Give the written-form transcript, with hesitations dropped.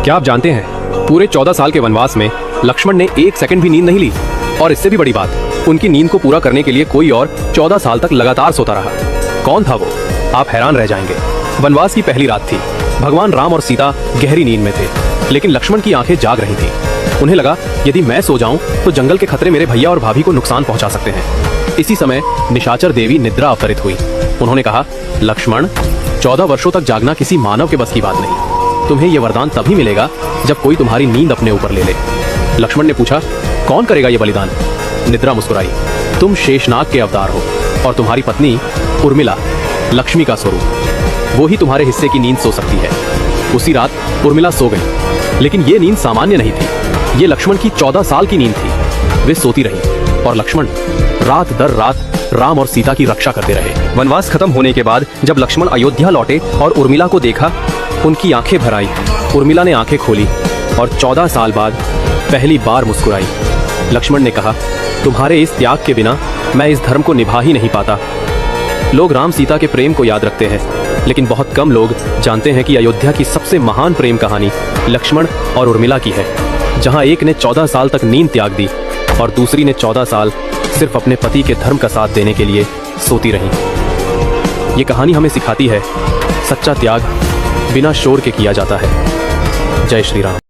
क्या आप जानते हैं, पूरे 14 साल के वनवास में लक्ष्मण ने एक सेकंड भी नींद नहीं ली। और इससे भी बड़ी बात, उनकी नींद को पूरा करने के लिए कोई और 14 साल तक लगातार सोता रहा। कौन था वो? आप हैरान रह जाएंगे। वनवास की पहली रात थी। भगवान राम और सीता गहरी नींद में थे, लेकिन लक्ष्मण की आंखें जाग रही थीं। उन्हें लगा, यदि मैं सो जाऊं तो जंगल के खतरे मेरे भैया और भाभी को नुकसान पहुंचा सकते हैं। इसी समय निशाचर देवी निद्रा अवतरित हुई। उन्होंने कहा, लक्ष्मण, 14 वर्षों तक जागना किसी मानव के बस की बात नहीं। तुम्हें यह वरदान तभी मिलेगा जब कोई तुम्हारी नींद अपने ऊपर ले ले। लक्ष्मण ने पूछा, कौन करेगा ये बलिदान? निद्रा मुस्कुराई, तुम शेषनाग के अवतार हो और तुम्हारी पत्नी उर्मिला लक्ष्मी का स्वरूप। वो ही तुम्हारे हिस्से की नींद सो सकती है। उसी रात उर्मिला सो गई, लेकिन ये नींद सामान्य नहीं थी। ये लक्ष्मण की 14 साल की नींद थी। वे सोती रही और लक्ष्मण रात दर रात राम और सीता की रक्षा करते रहे। वनवास खत्म होने के बाद जब लक्ष्मण अयोध्या लौटे और उर्मिला को देखा, उनकी आंखें भर आई। उर्मिला ने आंखें खोली और 14 साल बाद पहली बार मुस्कुराई। लक्ष्मण ने कहा, तुम्हारे इस त्याग के बिना मैं इस धर्म को निभा ही नहीं पाता। लोग राम सीता के प्रेम को याद रखते हैं, लेकिन बहुत कम लोग जानते हैं कि अयोध्या की सबसे महान प्रेम कहानी लक्ष्मण और उर्मिला की है, जहां एक ने 14 साल तक नींद त्याग दी और दूसरी ने 14 साल सिर्फ अपने पति के धर्म का साथ देने के लिए सोती रही। ये कहानी हमें सिखाती है, सच्चा त्याग बिना शोर के किया जाता है। जय श्री राम।